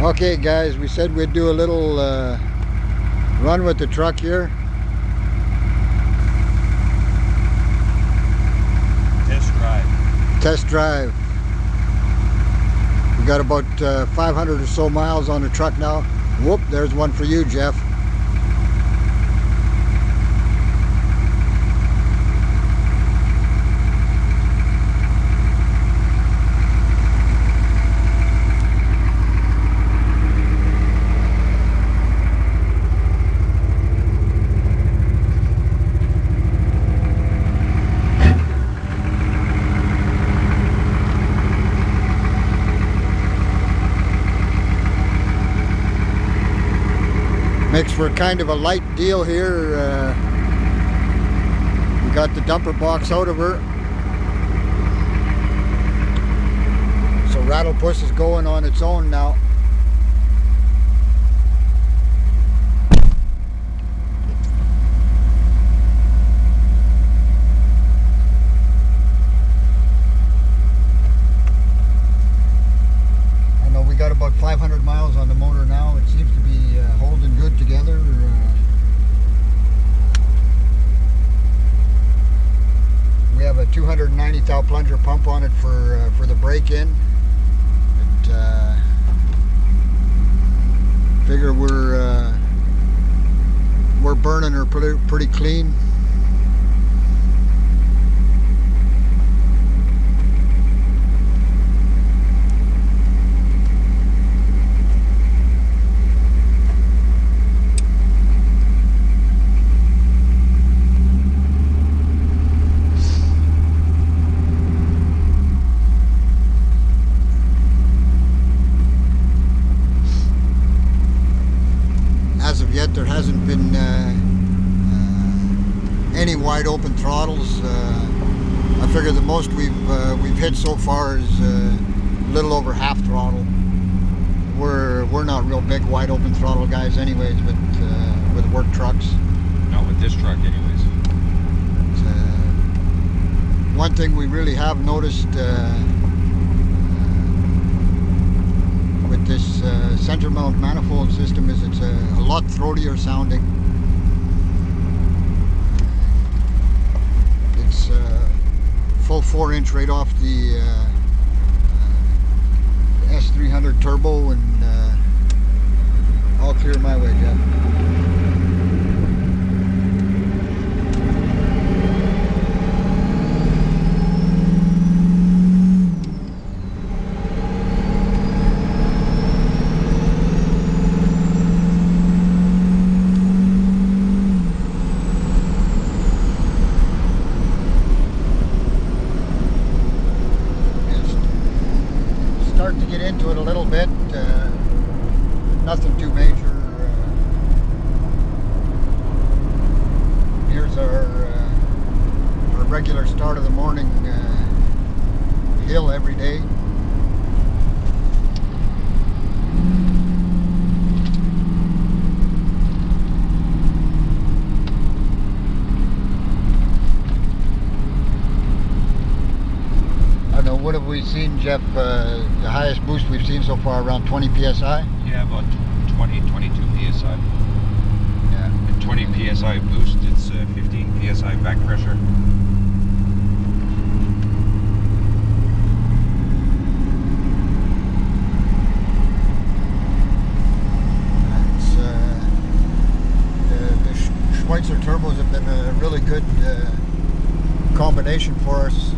Okay guys, we said we'd do a little run with the truck here. Test drive. We got about 500 or so miles on the truck now. Whoop, there's one for you, Jeff. Makes for kind of a light deal here. We got the dumper box out of her. So Rattlepuss is going on its own now. I know we got about 500 miles on the motor now. It seems to be holding good together. We have a 290 thou plunger pump on it for the break-in. Figure we're burning her pretty clean. As of yet, there hasn't been any wide open throttles. I figure the most we've hit so far is a little over half throttle. We're not real big wide open throttle guys, anyways, with work trucks. Not with this truck, anyways. One thing we really have noticed with this center mount manifold system is it's a lot throatier sounding. It's full 4-inch right off the S300 turbo, and all clear my way, Jeff. Start to get into it a little bit, nothing too major. Here's our regular start of the morning hill every day. I don't know, what have we seen, Jeff? The highest boost we've seen so far around 20 psi? Yeah, about 20, 22 psi. Yeah. At 20 psi boost, it's 15 psi back pressure. The Schweitzer turbos have been a really good combination for us.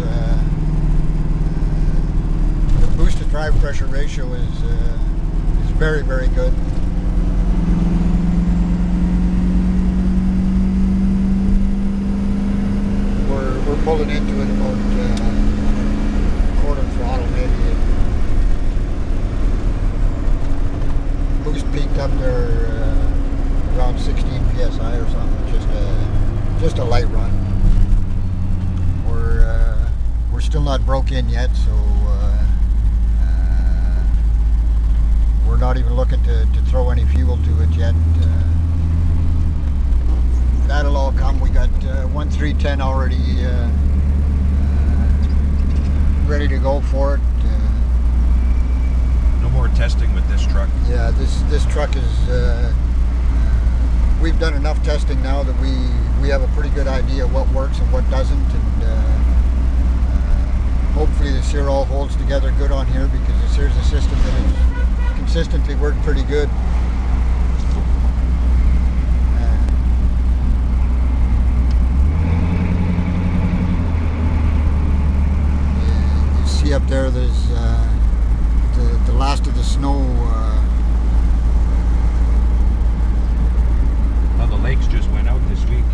The boost to drive pressure ratio is very, very good. We're pulling into it about quarter throttle maybe. Boost peaked up there around 16 psi or something. Just a light run. We're still not broke in yet, so we're not even looking to throw any fuel to it yet. That'll all come. We got 1310 already ready to go for it. No more more testing with this truck. Yeah, this truck is. We've done enough testing now that we have a pretty good idea what works and what doesn't, and hopefully this here all holds together good on here, because this here's a system that has consistently worked pretty good. You see up there's the last of the snow. The lakes just went out this week.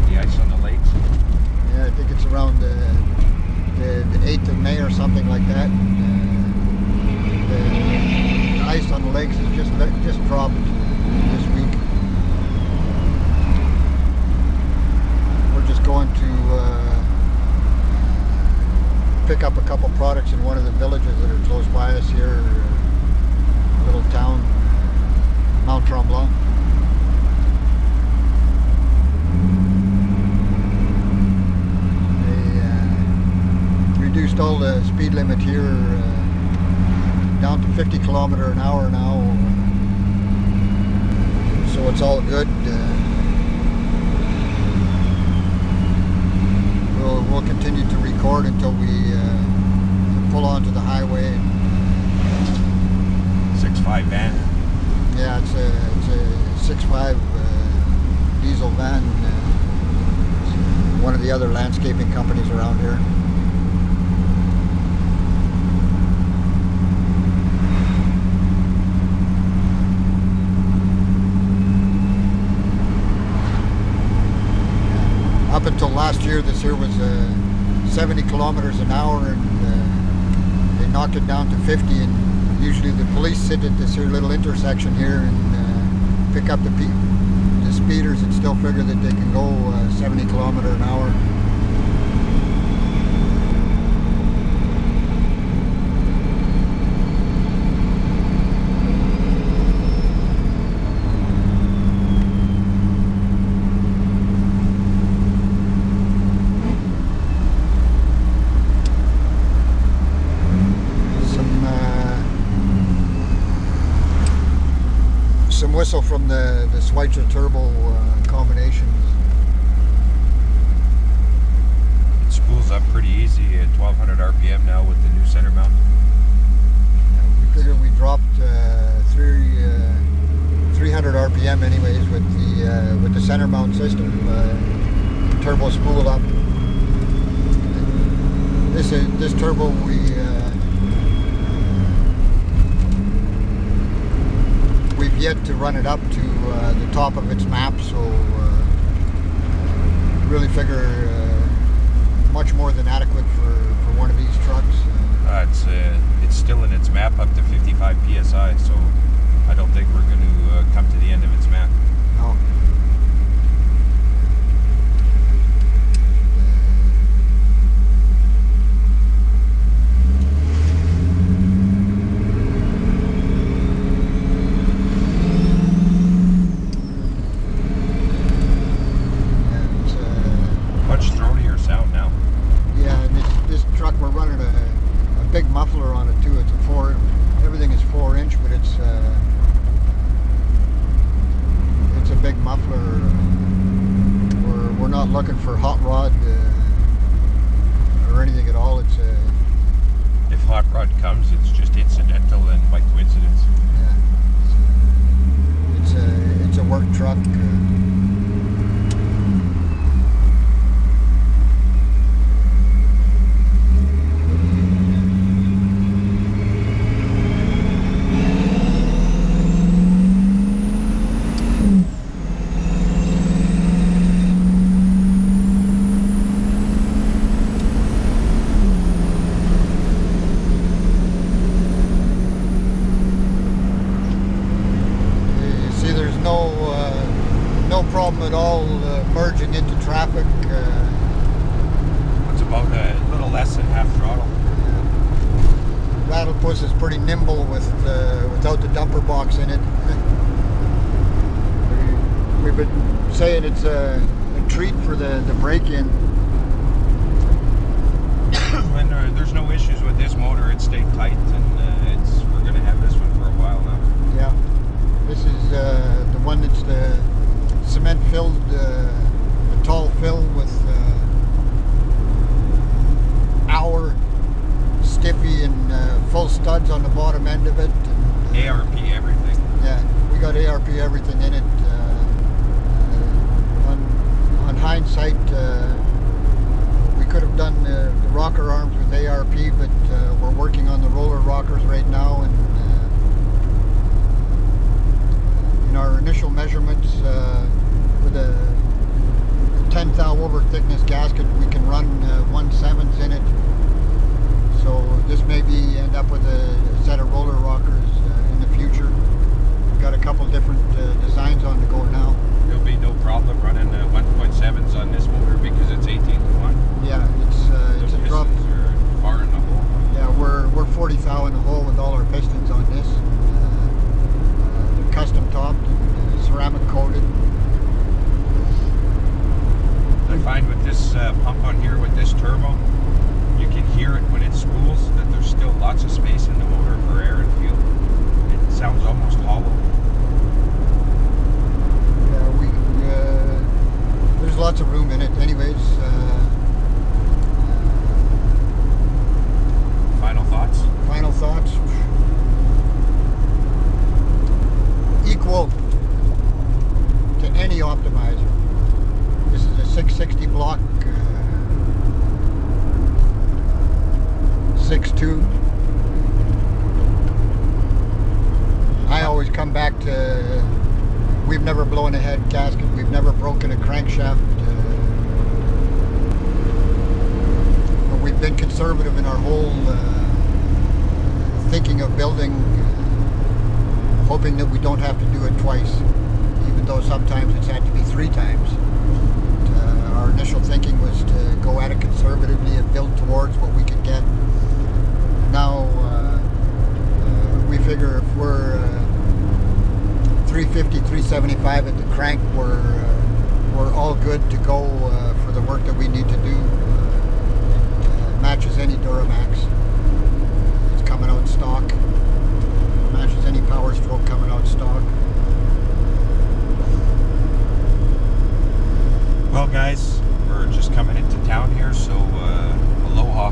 The ice on the lakes. Yeah, I think it's around the 8th of May or something like that. The ice on the lakes has just dropped this week. We're just going to pick up a couple products in one of the villages that are close by us here, a little town, Mount Tremblant. Reduced all the speed limit here down to 50 kilometer an hour now, so it's all good. We'll continue to record until we pull onto the highway. 6.5 van. Yeah, it's a 6.5 diesel van. One of the other landscaping companies around here. Up until last year, this here was 70 kilometers an hour, and they knocked it down to 50. And usually the police sit at this here little intersection here and pick up the speeders that still figure that they can go 70 kilometers an hour. Some whistle from the Schweitzer turbo combinations. It spools up pretty easy at 1200 RPM now with the new center mount. Yeah, we figured we dropped 300 RPM anyways with the center mount system. Turbo spool up. This turbo we've yet to run it up to the top of its map, so really figure much more than adequate for one of these trucks. It's still in its map up to 55 PSI, so I don't think we're going to come to the end of its map. No. Much throatier sound now. Yeah, and this truck, we're running a big muffler on it too. It's everything is 4-inch, but it's a big muffler. We're not looking for hot rod or anything at all. If hot rod comes, it's just incidental and by coincidence. Yeah, it's a work truck. No problem at all merging into traffic. It's about a little less than half throttle. Rattlepuss is pretty nimble without the dumper box in it. We've been saying it's a treat for the break-in. When there's no issues with this motor, it stayed tight, and it's the bottom end of it. And, ARP everything. yeah, we got ARP everything in it. On hindsight, we could have done the rocker arms with ARP, but we're working on the roller rockers right now, and in our initial measurements with a 10 thou over thickness gasket, we can run 1/7 in it. So this may be end up with a set of roller rockers in the future. We've got a couple different designs on the go now. There'll be no problem running 1.7s on this motor because it's 18-to-1. Yeah, it's a drop. Are far in the hole. Yeah, we're 40 thou in the hole with all our pistons on this. They're custom topped and ceramic coated. I find with this pump on here with this turbo, you can hear it when it spools that there's still lots of space in the motor for air and fuel. It sounds almost hollow. Yeah, there's lots of room in it. Anyways, Final thoughts? final thoughts. Equal to any optimizer. This is a 660 block, 6.2. I always come back to, we've never blown a head gasket, we've never broken a crankshaft. But we've been conservative in our whole thinking of building, hoping that we don't have to do it twice, even though sometimes it's had to be 3 times. Our initial thinking was to go at it conservatively and build towards what we could get. Now we figure if we're 350, 375 at the crank, we're all good to go for the work that we need to do. It matches any Duramax. It's coming out stock. Matches any Power Stroke coming out stock. Well guys, we're just coming into town here, so aloha.